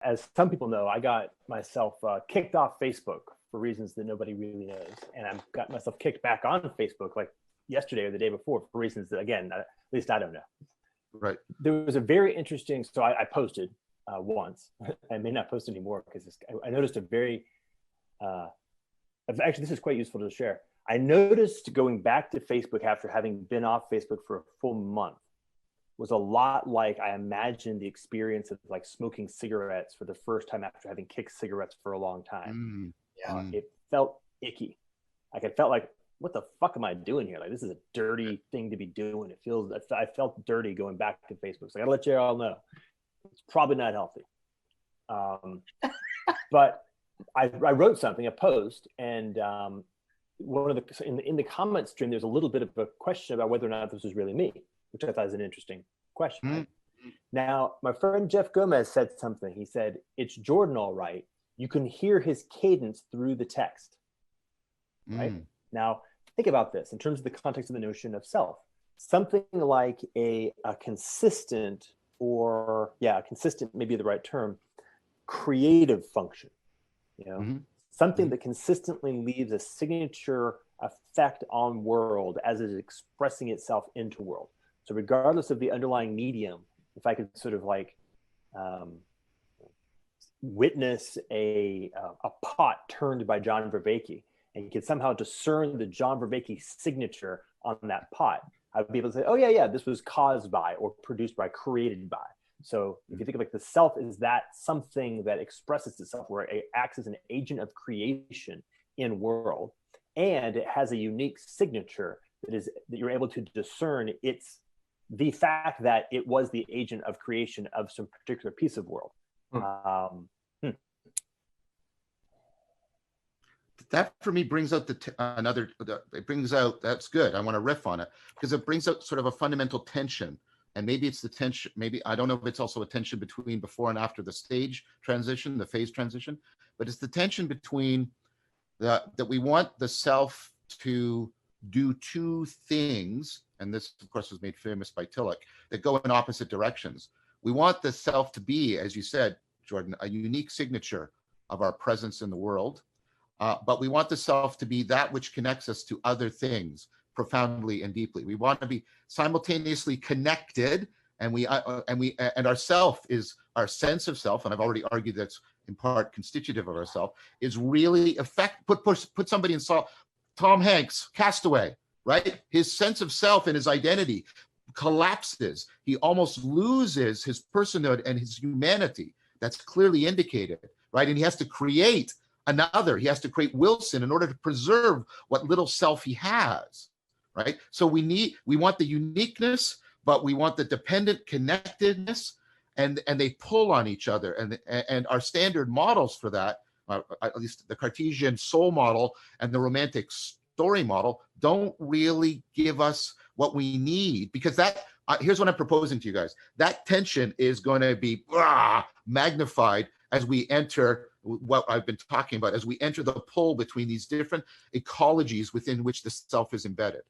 as some people know, I got myself kicked off Facebook for reasons that nobody really knows. And I've got myself kicked back on Facebook like yesterday or the day before for reasons that, again, at least I don't know. Right. There was a very interesting, so I posted once. I may not post anymore because I noticed a very, actually, this is quite useful to share. I noticed going back to Facebook after having been off Facebook for a full month was a lot like I imagined the experience of like smoking cigarettes for the first time after having kicked cigarettes for a long time. It felt icky. Like I felt like, what the fuck am I doing here? Like, this is a dirty thing to be doing. I felt dirty going back to Facebook. So I gotta let you all know, it's probably not healthy. But I wrote something, a post, and one of the in the comment stream, there's a little bit of a question about whether or not this was really me, which I thought is an interesting question. Right? Now, my friend Jeff Gomez said something. He said, "It's Jordan, all right. You can hear his cadence through the text." Right? Now, think about this in terms of the context of the notion of self. Something like a consistent, or consistent may be the right term, creative function. Something that consistently leaves a signature effect on world as it is expressing itself into world. So regardless of the underlying medium, if I could sort of like witness a pot turned by John Vervaeke, and you could somehow discern the John Vervaeke signature on that pot, I would be able to say, oh yeah, this was caused by or produced by, created by. So if you think of like the self is that something that expresses itself, where it acts as an agent of creation in world, and it has a unique signature that you're able to discern it's the fact that it was the agent of creation of some particular piece of world. That for me brings out it brings out, that's good. I want to riff on it because it brings out sort of a fundamental tension. And maybe it's the tension, maybe, I don't know if it's also a tension between before and after the stage transition, the phase transition, but it's the tension between that we want the self to do two things, and this of course was made famous by Tillich, that go in opposite directions. We want the self to be, as you said, Jordan, a unique signature of our presence in the world, but we want the self to be that which connects us to other things profoundly and deeply. We want to be simultaneously connected, and our self is our sense of self, and I've already argued that's in part constitutive of ourself, is really put somebody in Tom Hanks, Castaway, right? His sense of self and his identity collapses. He almost loses his personhood and his humanity. That's clearly indicated, right? And he has to create another. He has to create Wilson in order to preserve what little self he has. Right? So we want the uniqueness, but we want the dependent connectedness, and they pull on each other. And our standard models for that, at least the Cartesian soul model and the romantic story model, don't really give us what we need, because that, here's what I'm proposing to you guys. That tension is going to be magnified as we enter what I've been talking about, as we enter the pull between these different ecologies within which the self is embedded.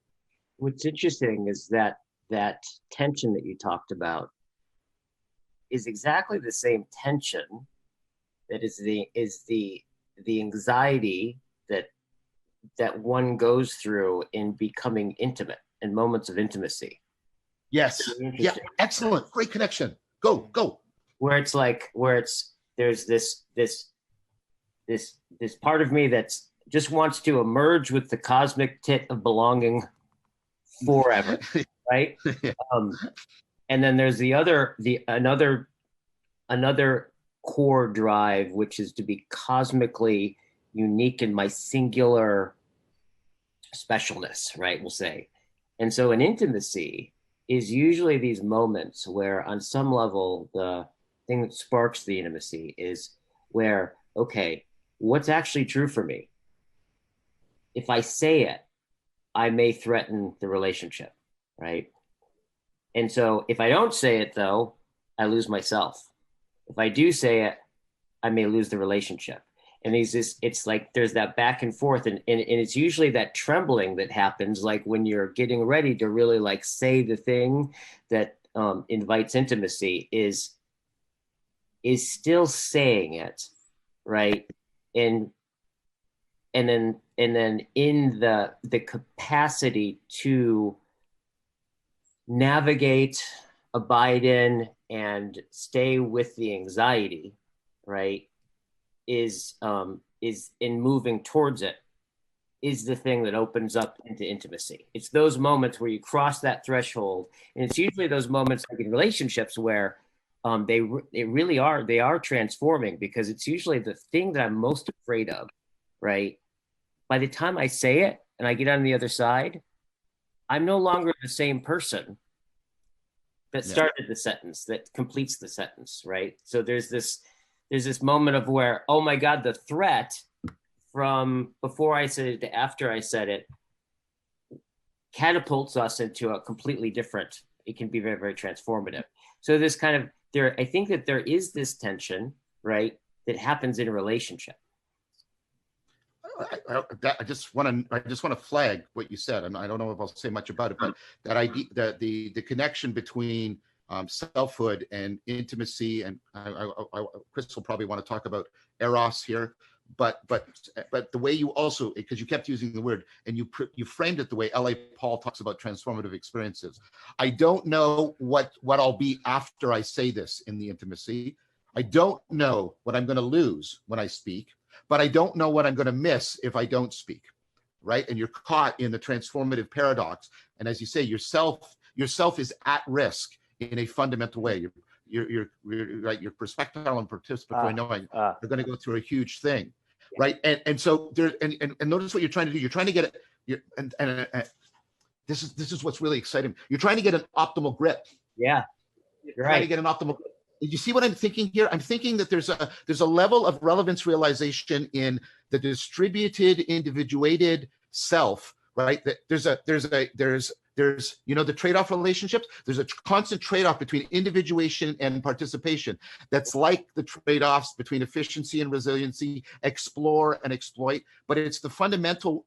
What's interesting is that tension that you talked about is exactly the same tension that is the anxiety that one goes through in becoming intimate, in moments of intimacy. Yes. Yeah. Excellent. Great connection. Go. Where there's this part of me that's just wants to emerge with the cosmic tit of belonging forever, right? Yeah. And then there's another core drive, which is to be cosmically unique in my singular specialness, right? We'll say. And so an intimacy is usually these moments where on some level, the thing that sparks the intimacy is where, okay, what's actually true for me? If I say it, I may threaten the relationship, right? And so if I don't say it though, I lose myself. If I do say it, I may lose the relationship. And it's like there's that back and forth, and it's usually that trembling that happens, like when you're getting ready to really like say the thing that invites intimacy, is is still saying it, right? And then in the capacity to navigate, abide in, and stay with the anxiety, right, is in moving towards it, is the thing that opens up into intimacy. It's those moments where you cross that threshold, and it's usually those moments like in relationships where they really are transforming, because it's usually the thing that I'm most afraid of, right? By the time I say it and I get on the other side, I'm no longer the same person that started the sentence, that completes the sentence, right? So there's this moment of where, oh my God, the threat from before I said it to after I said it catapults us into a completely different, it can be very, very transformative. So this kind of, I think that there is this tension, right, that happens in a relationship. I just want to flag what you said, and I don't know if I'll say much about it, but that idea, that the connection between selfhood and intimacy, and Chris will probably want to talk about eros here, but the way you also, because you kept using the word and you framed it the way L.A. Paul talks about transformative experiences. I don't know what I'll be after I say this in the intimacy. I don't know what I'm going to lose when I speak, but I don't know what I'm going to miss if I don't speak, right? And you're caught in the transformative paradox. And as you say, yourself is at risk in a fundamental way. You're right. Your perspective and participatory knowing are going to go through a huge thing, right? And so there, and notice what you're trying to do. You're trying to get it. This is what's really exciting. You're trying to get an optimal grip. Yeah, you're trying to get an optimal grip. You see what I'm thinking here? I'm thinking that there's a level of relevance realization in the distributed, individuated self, right? That there's the trade-off relationships. There's a constant trade-off between individuation and participation. That's like the trade-offs between efficiency and resiliency, explore and exploit. But it's the fundamental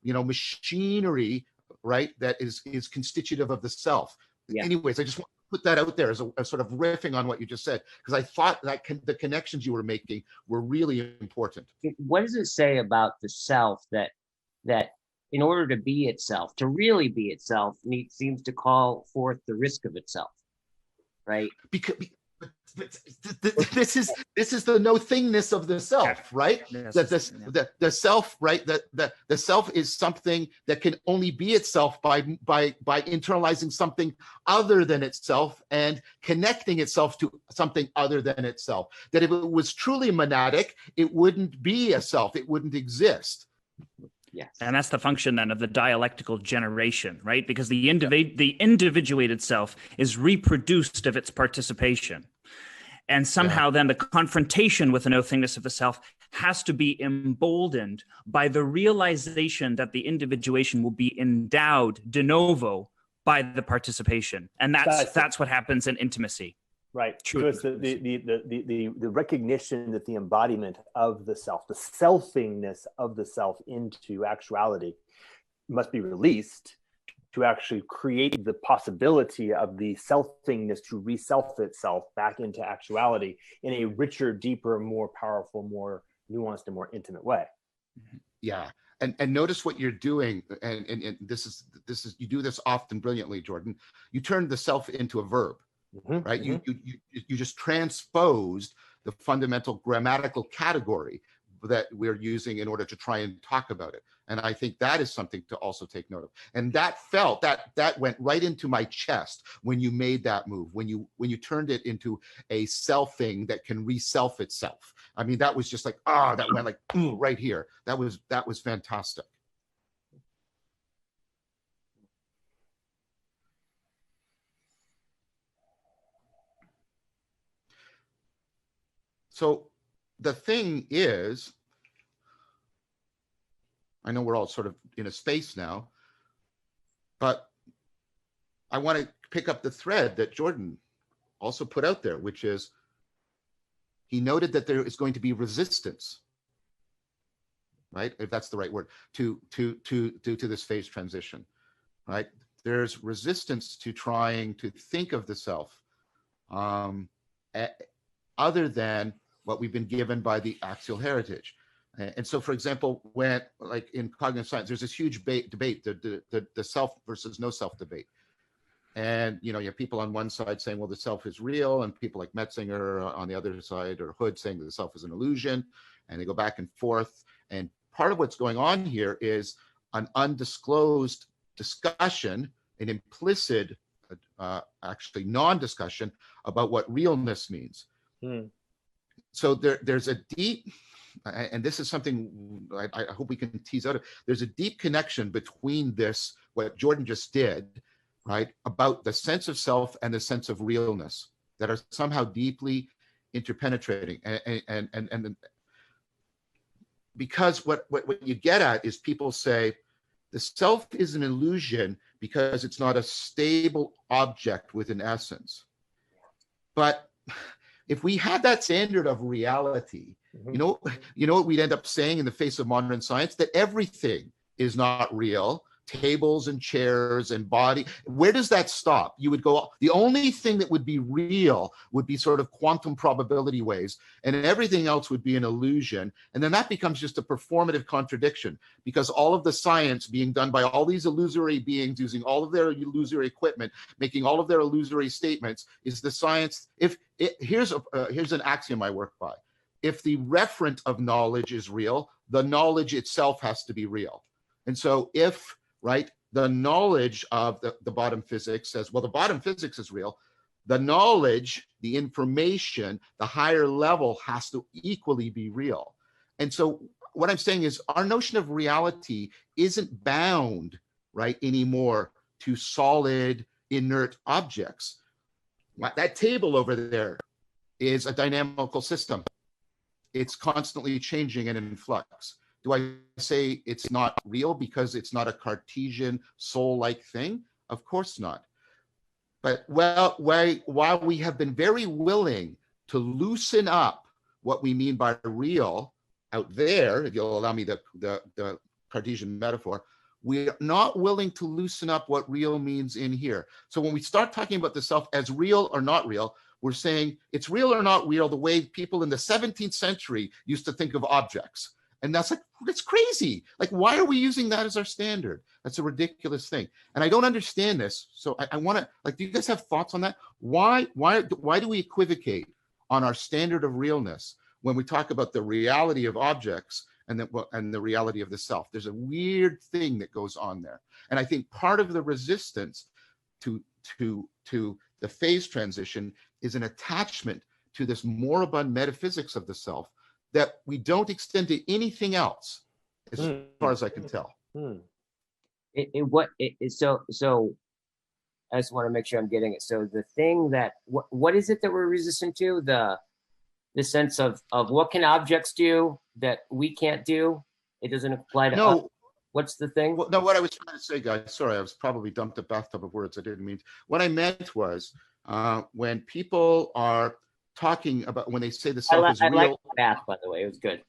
machinery, right? That is constitutive of the self. Yeah. Anyways, I just want to put that out there as a sort of riffing on what you just said, because I thought that the connections you were making were really important. What does it say about the self that in order to be itself, to really be itself, seems to call forth the risk of itself, right? Because this is the no thingness of the self, right? Yes. The self, right? The self is something that can only be itself by internalizing something other than itself and connecting itself to something other than itself. That if it was truly monadic, it wouldn't be a self. It wouldn't exist. Yes. And that's the function then of the dialectical generation, right? Because the individuated self is reproduced of its participation. And somehow then the confrontation with the no-thingness of the self has to be emboldened by the realization that the individuation will be endowed de novo by the participation. And that's what happens in intimacy. Right. So it's the recognition that the embodiment of the self, the selfingness of the self into actuality must be released to actually create the possibility of the selfingness to reself itself back into actuality in a richer, deeper, more powerful, more nuanced, and more intimate way. Yeah. And notice what you're doing, and this is you do this often brilliantly, Jordan. You turn the self into a verb. Mm-hmm, right? Mm-hmm. You just transposed the fundamental grammatical category that we're using in order to try and talk about it. And I think that is something to also take note of. And that went right into my chest when you made that move, when you turned it into a selfing that can reself itself. I mean, that was just like, that went like right here. That was fantastic. So the thing is, I know we're all sort of in a space now, but I want to pick up the thread that Jordan also put out there, which is he noted that there is going to be resistance, right? If that's the right word, to this phase transition, right? There's resistance to trying to think of the self uh, other than what we've been given by the axial heritage. And so, for example, when like in cognitive science, there's this huge debate, the self versus no self debate. And, you have people on one side saying, well, the self is real, and people like Metzinger on the other side, or Hood, saying that the self is an illusion, and they go back and forth. And part of what's going on here is an undisclosed discussion, an implicit, actually non-discussion about what realness means. So there's a deep, and this is something I hope we can tease out of, there's a deep connection between this, what Jordan just did, right, about the sense of self and the sense of realness that are somehow deeply interpenetrating. And because what you get at is people say the self is an illusion because it's not a stable object with an essence. But if we had that standard of reality, you know what we'd end up saying in the face of modern science? That everything is not real. Tables and chairs and body. Where does that stop? You would go, the only thing that would be real would be sort of quantum probability waves, and everything else would be an illusion. And then that becomes just a performative contradiction, because all of the science being done by all these illusory beings using all of their illusory equipment, making all of their illusory statements, is the science. Here's an axiom I work by. If the referent of knowledge is real, the knowledge itself has to be real. And so if the knowledge of the bottom physics says, well, the bottom physics is real, the knowledge, the information, the higher level has to equally be real. And so what I'm saying is our notion of reality isn't bound, anymore to solid, inert objects. That table over there is a dynamical system. It's constantly changing and in flux. Do I say it's not real because it's not a Cartesian soul-like thing? Of course not. But while we have been very willing to loosen up what we mean by real out there, if you'll allow me the Cartesian metaphor, we're not willing to loosen up what real means in here. So when we start talking about the self as real or not real, we're saying it's real or not real the way people in the 17th century used to think of objects. And that's crazy. Why are we using that as our standard? That's a ridiculous thing. And I don't understand this. So I want to, do you guys have thoughts on that? Why do we equivocate on our standard of realness when we talk about the reality of objects and the reality of the self? There's a weird thing that goes on there. And I think part of the resistance to the phase transition is an attachment to this moribund metaphysics of the self that we don't extend to anything else, as far as I can tell. So I just want to make sure I'm getting it. So the thing that, what is it that we're resistant to? The sense of what can objects do that we can't do? It doesn't apply to us. What's the thing? Well, no, what I was trying to say, guys, sorry, I was probably dumped a bathtub of words I didn't mean. What I meant was when people are talking about, when they say the self is real. I like the bath, by the way, it was good.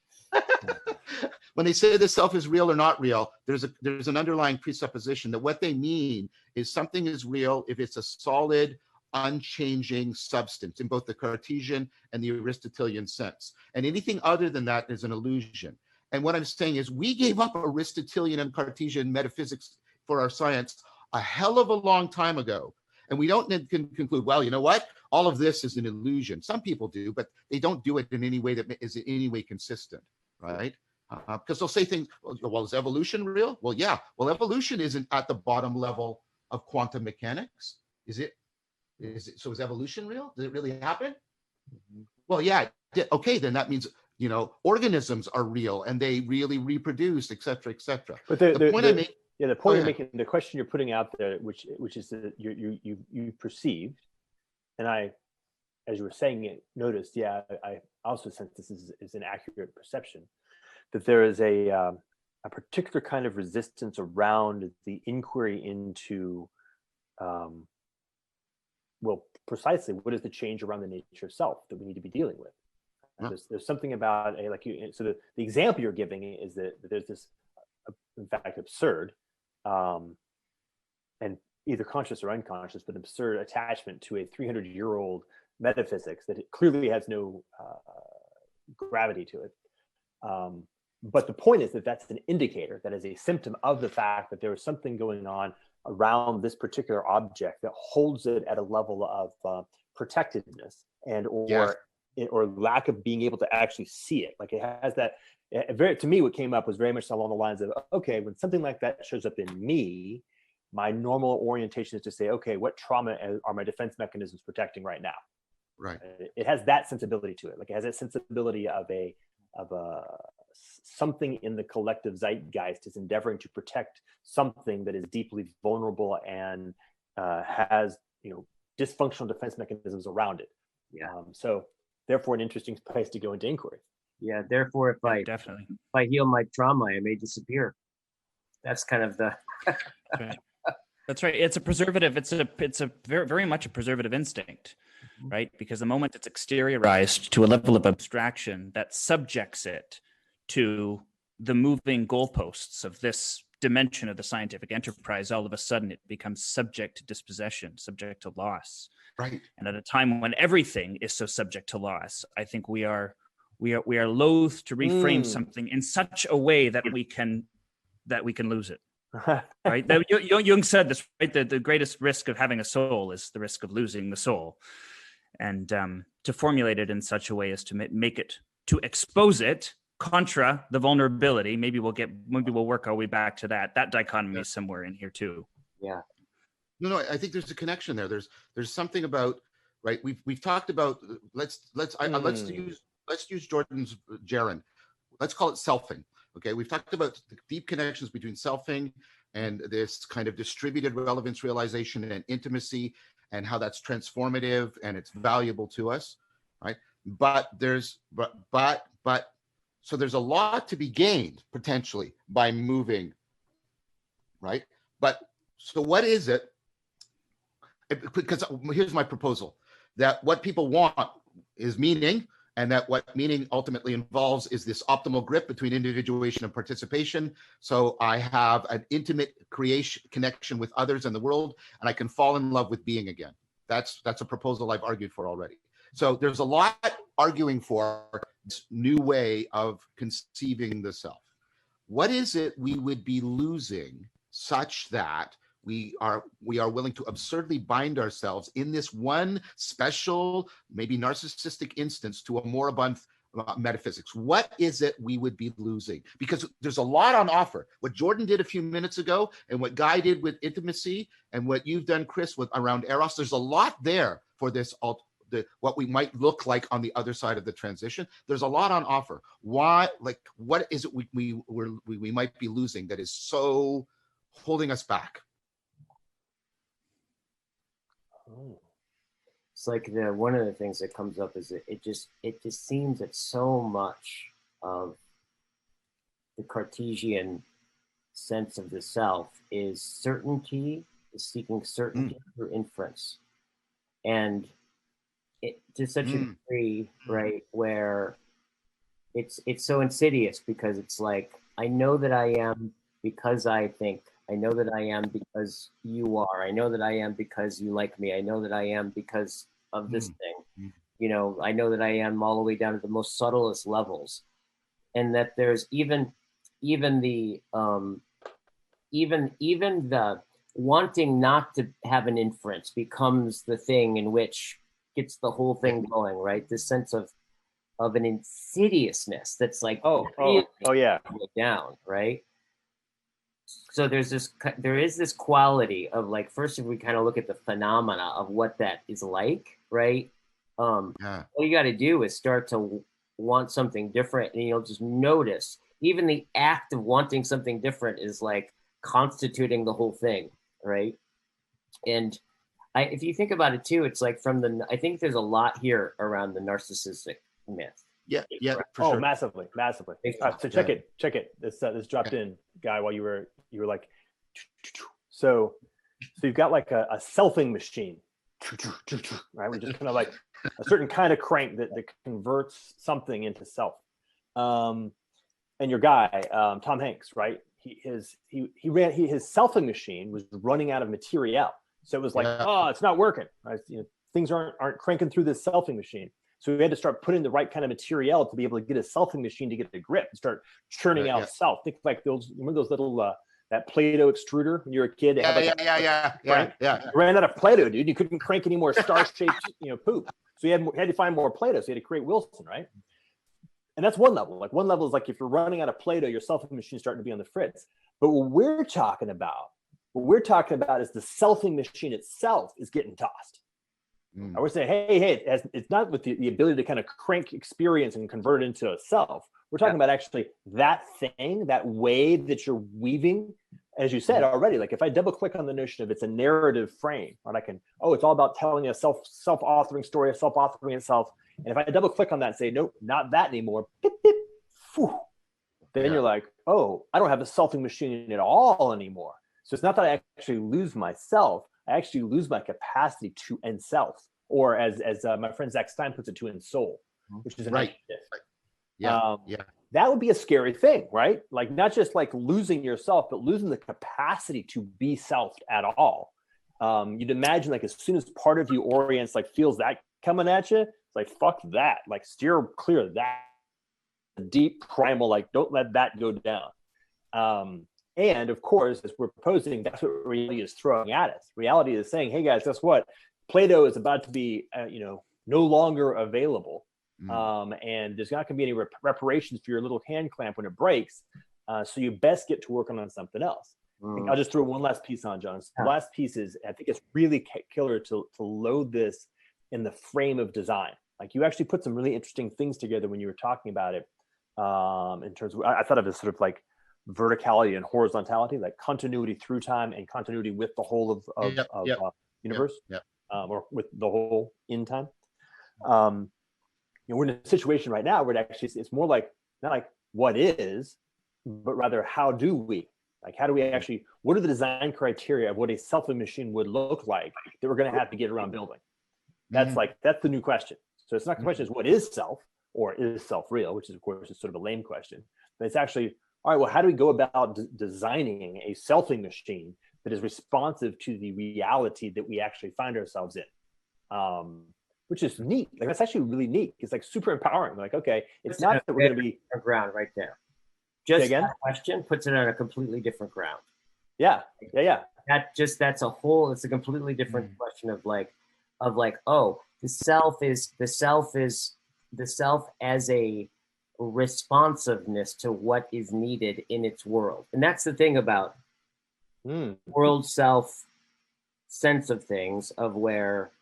When they say the self is real or not real, there's an underlying presupposition that what they mean is something is real if it's a solid, unchanging substance in both the Cartesian and the Aristotelian sense. And anything other than that is an illusion. And what I'm saying is we gave up Aristotelian and Cartesian metaphysics for our science a hell of a long time ago. And we don't conclude, well, you know what? All of this is an illusion. Some people do, but they don't do it in any way that is in any way consistent, right? Because they'll say things, well, is evolution real? Well, yeah. Well, evolution isn't at the bottom level of quantum mechanics. Is it? So is evolution real? Did it really happen? Well, yeah. Okay, then that means, organisms are real and they really reproduce, et cetera, et cetera. But the point I make. Yeah, the point you're making, the question you're putting out there, which is that you perceived, and I, as you were saying it, noticed. Yeah, I also sense this is an accurate perception, that there is a particular kind of resistance around the inquiry into, well, precisely what is the change around the nature of self that we need to be dealing with. There's something about so the example you're giving is that there's this, in fact, absurd. And either conscious or unconscious, but absurd attachment to a 300-year-old metaphysics that it clearly has no gravity to it. But the point is that that's an indicator, that is a symptom of the fact that there is something going on around this particular object that holds it at a level of protectedness and or lack of being able to actually see it. Like it has that very, to me, what came up was very much along the lines of, okay, when something like that shows up in me, my normal orientation is to say, okay, what trauma are my defense mechanisms protecting right now? Right. It has that sensibility to it. Like it has that sensibility of a something in the collective zeitgeist is endeavoring to protect something that is deeply vulnerable and has, dysfunctional defense mechanisms around it. Yeah. So therefore, an interesting place to go into inquiry. Yeah. Therefore, if I heal my trauma, I may disappear. That's kind of the. That's right. That's right. It's a preservative. It's a very, very much a preservative instinct, right? Because the moment it's exteriorized to a level of abstraction that subjects it to the moving goalposts of this dimension of the scientific enterprise, all of a sudden it becomes subject to dispossession, subject to loss. Right. And at a time when everything is so subject to loss, I think we are loath to reframe something in such a way that we can lose it. Right. Jung said this, right? The greatest risk of having a soul is the risk of losing the soul. And to formulate it in such a way as to make it, to expose it contra the vulnerability. Maybe we'll work our way back to that dichotomy somewhere in here too. Yeah. No, I think there's a connection there. There's something about, right. We've talked about, let's use Jordan's gerund. Let's call it selfing. Okay. We've talked about the deep connections between selfing and this kind of distributed relevance realization and intimacy, and how that's transformative and it's valuable to us. Right. But so there's a lot to be gained potentially by moving, right? But so what is it? Because here's my proposal, that what people want is meaning, and that what meaning ultimately involves is this optimal grip between individuation and participation. So I have an intimate connection with others and the world, and I can fall in love with being again. That's a proposal I've argued for already. So there's a lot arguing for this new way of conceiving the self. What is it we would be losing such that we are willing to absurdly bind ourselves in this one special, maybe narcissistic instance to a moribund metaphysics? What is it we would be losing? Because there's a lot on offer. What Jordan did a few minutes ago, and what Guy did with intimacy, and what you've done, Chris, with around Eros, there's a lot there for this what we might look like on the other side of the transition. There's a lot on offer. Why? Like, what is it we might be losing that is so holding us back? It's like one of the things that comes up is that it just seems that so much of the Cartesian sense of the self is certainty, is seeking certainty through inference, and it to such a degree, right, where it's so insidious, because it's like, I know that I am because I think. I know that I am because you are. I know that I am because you like me. I know that I am because of this thing. I know that I am all the way down to the most subtlest levels, and that there's even the wanting not to have an inference becomes the thing in which gets the whole thing going, right? This sense of an insidiousness that's like down, right? So there is this quality of, like, first, if we kind of look at the phenomena of what that is like, right? All you got to do is start to want something different, and you'll just notice even the act of wanting something different is like constituting the whole thing, right? And if you think about it too, it's like I think there's a lot here around the narcissistic myth. Yeah, for sure. Massively. So check it. This dropped in, Guy, while you were like, so you've got like a selfing machine, right? We're just kind of like a certain kind of crank that converts something into self. And your guy, Tom Hanks, right? His selfing machine was running out of material, so it was like, it's not working. Right? things aren't cranking through this selfing machine. So we had to start putting the right kind of material to be able to get a selfing machine to get the grip and start churning out self. Think like those, remember those little that Play-Doh extruder when you were a kid? Yeah. You ran out of Play-Doh, dude. You couldn't crank any more star-shaped, poop. So you had to find more Play-Doh. So you had to create Wilson, right? And that's one level. Like one level is like if you're running out of Play-Doh, your selfing machine's starting to be on the fritz. But what we're talking about is the selfing machine itself is getting tossed. I would say, hey, it's not with the ability to kind of crank experience and convert it into a self. We're talking about actually that thing, that wave that you're weaving, as you said already. Like if I double click on the notion of it's a narrative frame, right? I can, it's all about telling a self-authoring story, a self-authoring itself. And if I double click on that and say, nope, not that anymore, beep, beep, whew, then you're like, I don't have a selfing machine at all anymore. So it's not that I actually lose myself. I actually lose my capacity to end self, or as my friend Zach Stein puts it, to end soul, which is an right. That would be a scary thing, right? Like not just like losing yourself, but losing the capacity to be self at all. You'd imagine like as soon as part of you orients, like feels that coming at you, it's like fuck that, like steer clear of that deep primal, like don't let that go down. And of course, as we're proposing, that's what reality is throwing at us. Reality is saying, hey guys, guess what? Play-Doh is about to be, no longer available. And there's not going to be any reparations for your little hand clamp when it breaks. So you best get to working on something else. I'll just throw one last piece on, John. The last piece is, I think it's really killer to load this in the frame of design. Like you actually put some really interesting things together when you were talking about it. In terms of, I thought of it as sort of like verticality and horizontality, like continuity through time and continuity with the whole of universe, or with the whole in time. We're in a situation right now where it's more like not like what is, but rather how do we? Like how do we actually? What are the design criteria of what a selfing machine would look like that we're going to have to get around building? That's the new question. So it's not the question is what is self or is self real, which is of course is sort of a lame question, but it's actually, all right, well, how do we go about designing a selfing machine that is responsive to the reality that we actually find ourselves in? Which is neat. Like that's actually really neat. It's like super empowering. Like, okay, it's not that we're going to be ground right there. Just that question puts it on a completely different ground. Yeah. That's a whole. It's a completely different question of like, the self as a responsiveness to what is needed in its world. And that's the thing about world self sense of things, of where,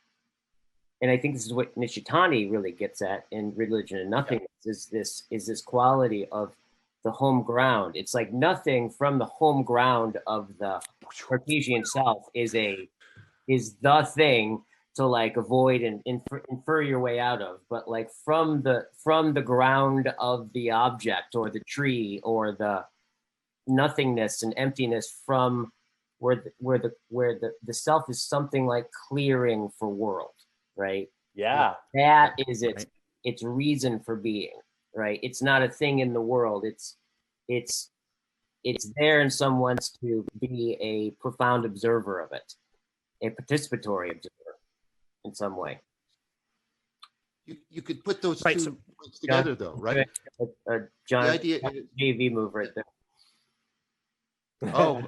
and I think this is what Nishitani really gets at in Religion and Nothingness, is this quality of the home ground. It's like nothing from the home ground of the Cartesian self is the thing to like avoid and infer your way out of, but like from the ground of the object or the tree or the nothingness and emptiness, from where the self is something like clearing for world, right? Yeah, that is its reason for being, right? It's not a thing in the world. It's there in some ways to be a profound observer of it, a participatory observer in some way. You could put those two points together, though, right? John, the idea JV move right there. Oh,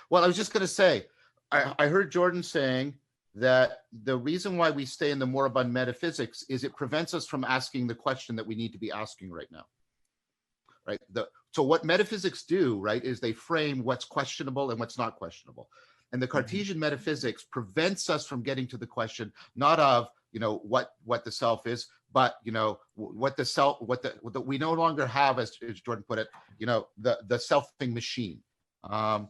well, I was just going to say, I heard Jordan saying that the reason why we stay in the moribund metaphysics is it prevents us from asking the question that we need to be asking right now, right? So what metaphysics do, right, is they frame what's questionable and what's not questionable. And the Cartesian metaphysics prevents us from getting to the question, not of, what the self is, but, what we no longer have, as Jordan put it, the selfing machine. And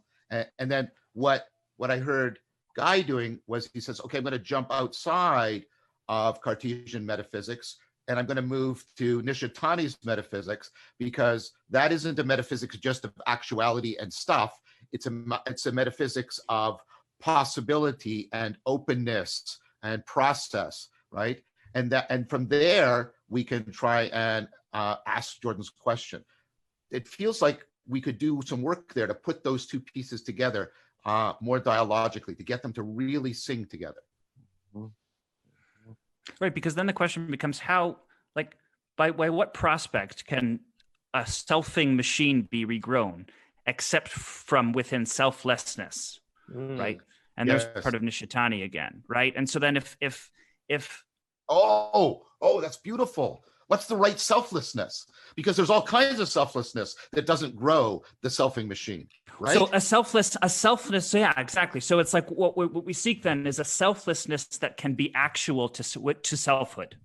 then what I heard Guy doing was he says, okay, I'm going to jump outside of Cartesian metaphysics and I'm going to move to Nishitani's metaphysics, because that isn't a metaphysics just of actuality and stuff. It's a metaphysics of possibility and openness and process, right? And from there we can try and ask Jordan's question. It feels like we could do some work there to put those two pieces together more dialogically, to get them to really sing together. Right, because then the question becomes how, like, by what prospect can a selfing machine be regrown except from within selflessness, right? And there's part of Nishitani again, right? And so then if that's beautiful. What's the right selflessness? Because there's all kinds of selflessness that doesn't grow the selfing machine, right? So a selfless, yeah, exactly. So it's like what we seek then is a selflessness that can be actual to selfhood.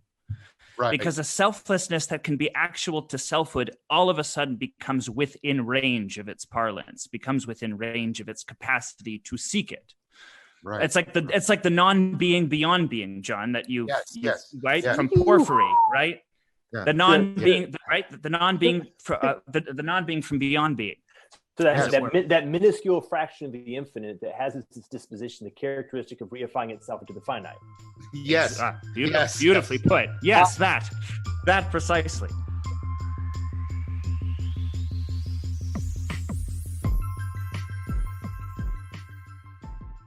Right. Because a selflessness that can be actual to selfhood all of a sudden becomes within range of its parlance, becomes within range of its capacity to seek it. Right. It's like the non-being beyond being, John, that you right from Porphyry, right? Yeah. The non-being, right? The non-being, the non-being from beyond being. So that minuscule fraction of the infinite that has its disposition, the characteristic of reifying itself into the finite. Yes. Beautifully put. Yes, that precisely.